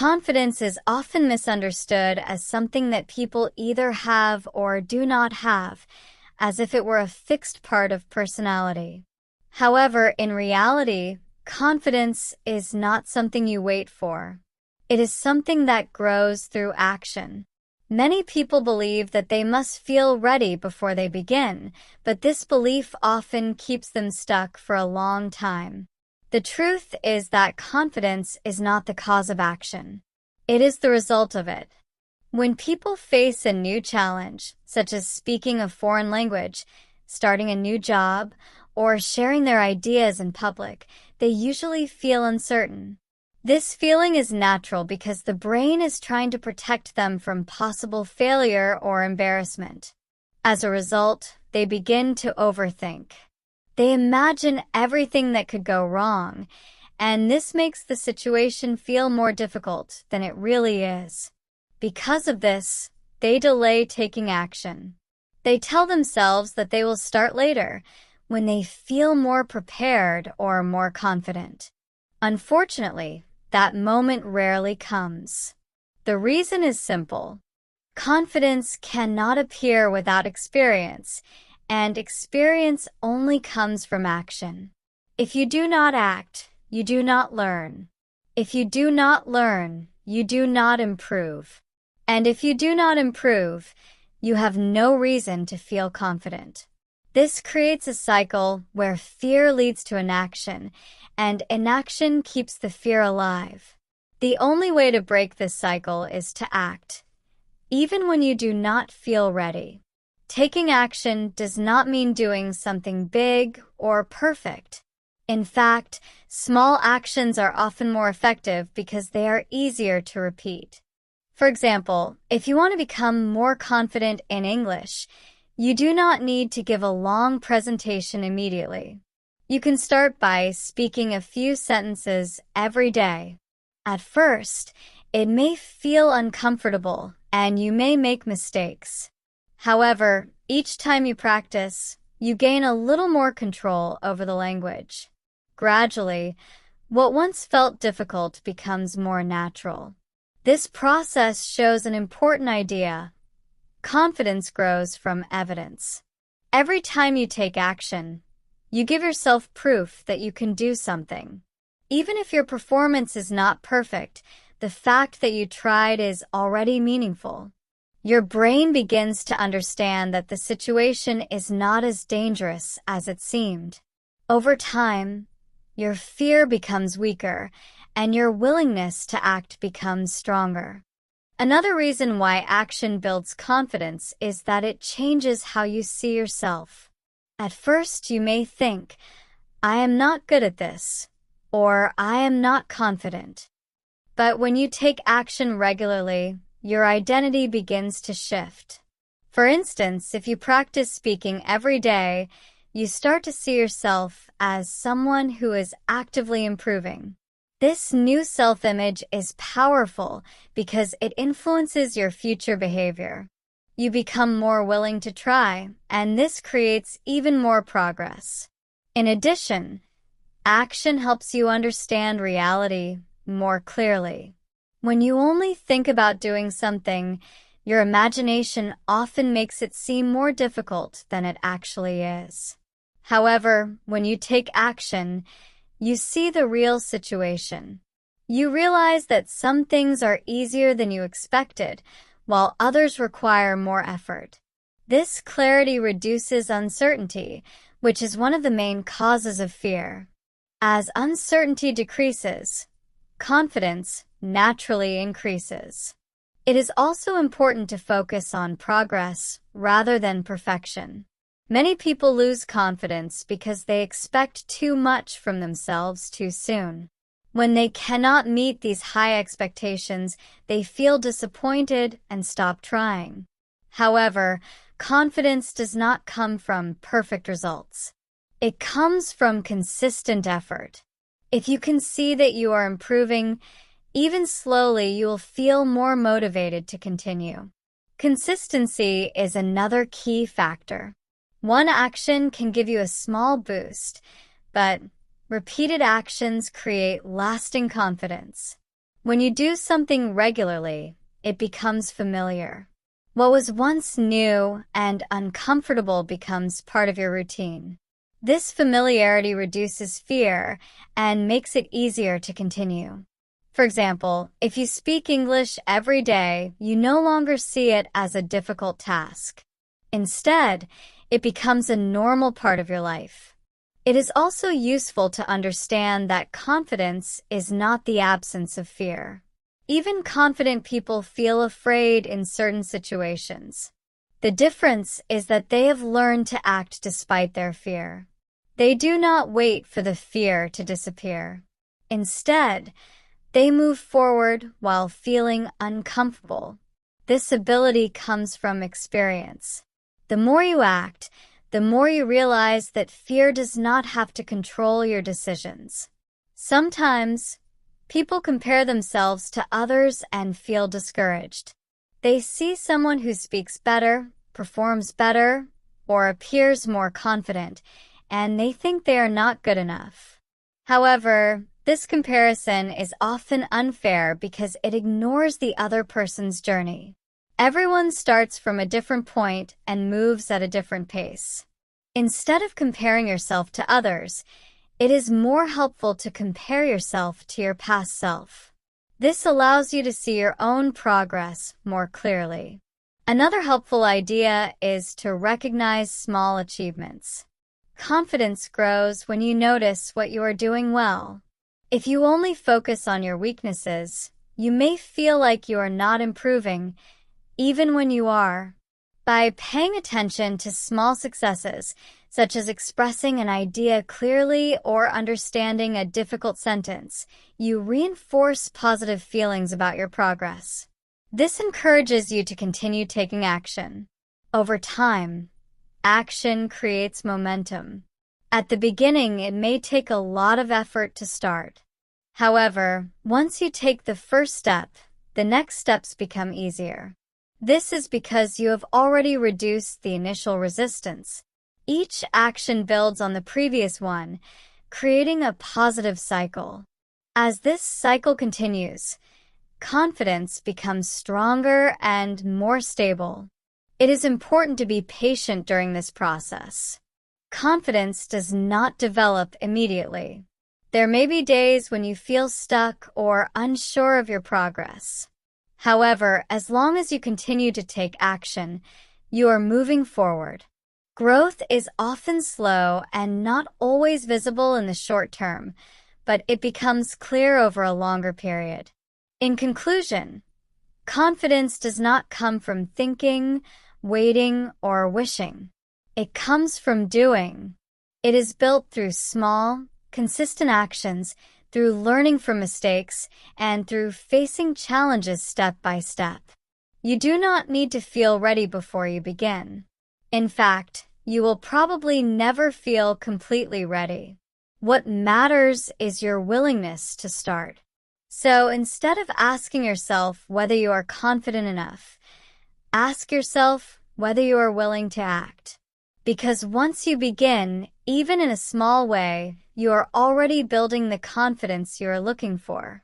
Confidence is often misunderstood as something that people either have or do not have, as if it were a fixed part of personality. However, in reality, confidence is not something you wait for. It is something that grows through action. Many people believe that they must feel ready before they begin, but this belief often keeps them stuck for a long time. The truth is that confidence is not the cause of action. It is the result of it. When people face a new challenge, such as speaking a foreign language, starting a new job, or sharing their ideas in public, they usually feel uncertain. This feeling is natural because the brain is trying to protect them from possible failure or embarrassment. As a result, they begin to overthink. They imagine everything that could go wrong, and this makes the situation feel more difficult than it really is. Because of this, they delay taking action. They tell themselves that they will start later, when they feel more prepared or more confident. Unfortunately, that moment rarely comes. The reason is simple. Confidence cannot appear without experience, and experience only comes from action. If you do not act, you do not learn. If you do not learn, you do not improve. And if you do not improve, you have no reason to feel confident. This creates a cycle where fear leads to inaction, and inaction keeps the fear alive. The only way to break this cycle is to act, even when you do not feel ready. Taking action does not mean doing something big or perfect. In fact, small actions are often more effective because they are easier to repeat. For example, if you want to become more confident in English, you do not need to give a long presentation immediately. You can start by speaking a few sentences every day. At first, it may feel uncomfortable and you may make mistakes. However, each time you practice, you gain a little more control over the language. Gradually, what once felt difficult becomes more natural. This process shows an important idea. Confidence grows from evidence. Every time you take action, you give yourself proof that you can do something. Even if your performance is not perfect, the fact that you tried is already meaningful. Your brain begins to understand that the situation is not as dangerous as it seemed. Over time, your fear becomes weaker, and your willingness to act becomes stronger. Another reason why action builds confidence is that it changes how you see yourself. At first, you may think, "I am not good at this," or "I am not confident." But when you take action regularly, your identity begins to shift. For instance, if you practice speaking every day, you start to see yourself as someone who is actively improving. This new self-image is powerful because it influences your future behavior. You become more willing to try, and this creates even more progress. In addition, action helps you understand reality more clearly. When you only think about doing something, your imagination often makes it seem more difficult than it actually is. However, when you take action, you see the real situation. You realize that some things are easier than you expected, while others require more effort. This clarity reduces uncertainty, which is one of the main causes of fear. As uncertainty decreases, confidence naturally increases. It is also important to focus on progress rather than perfection. Many people lose confidence because they expect too much from themselves too soon. When they cannot meet these high expectations, they feel disappointed and stop trying. However, confidence does not come from perfect results. It comes from consistent effort. If you can see that you are improving, even slowly, you will feel more motivated to continue. Consistency is another key factor. One action can give you a small boost, but repeated actions create lasting confidence. When you do something regularly, it becomes familiar. What was once new and uncomfortable becomes part of your routine. This familiarity reduces fear and makes it easier to continue. For example, if you speak English every day, you no longer see it as a difficult task. Instead, it becomes a normal part of your life. It is also useful to understand that confidence is not the absence of fear. Even confident people feel afraid in certain situations. The difference is that they have learned to act despite their fear. They do not wait for the fear to disappear. Instead, they move forward while feeling uncomfortable. This ability comes from experience. The more you act, the more you realize that fear does not have to control your decisions. Sometimes, people compare themselves to others and feel discouraged. They see someone who speaks better, performs better, or appears more confident, and they think they are not good enough. However, this comparison is often unfair because it ignores the other person's journey. Everyone starts from a different point and moves at a different pace. Instead of comparing yourself to others, it is more helpful to compare yourself to your past self. This allows you to see your own progress more clearly. Another helpful idea is to recognize small achievements. Confidence grows when you notice what you are doing well. If you only focus on your weaknesses, you may feel like you are not improving, even when you are. By paying attention to small successes, such as expressing an idea clearly or understanding a difficult sentence, you reinforce positive feelings about your progress. This encourages you to continue taking action. Over time, action creates momentum. At the beginning, it may take a lot of effort to start. However, once you take the first step, the next steps become easier. This is because you have already reduced the initial resistance. Each action builds on the previous one, creating a positive cycle. As this cycle continues, confidence becomes stronger and more stable. It is important to be patient during this process. Confidence does not develop immediately. There may be days when you feel stuck or unsure of your progress. However, as long as you continue to take action, you are moving forward. Growth is often slow and not always visible in the short term, but it becomes clear over a longer period. In conclusion, confidence does not come from thinking, waiting, or wishing. It comes from doing. It is built through small, consistent actions, through learning from mistakes, and through facing challenges step by step. You do not need to feel ready before you begin. In fact, you will probably never feel completely ready. What matters is your willingness to start. So instead of asking yourself whether you are confident enough, ask yourself whether you are willing to act. Because once you begin, even in a small way, you are already building the confidence you are looking for.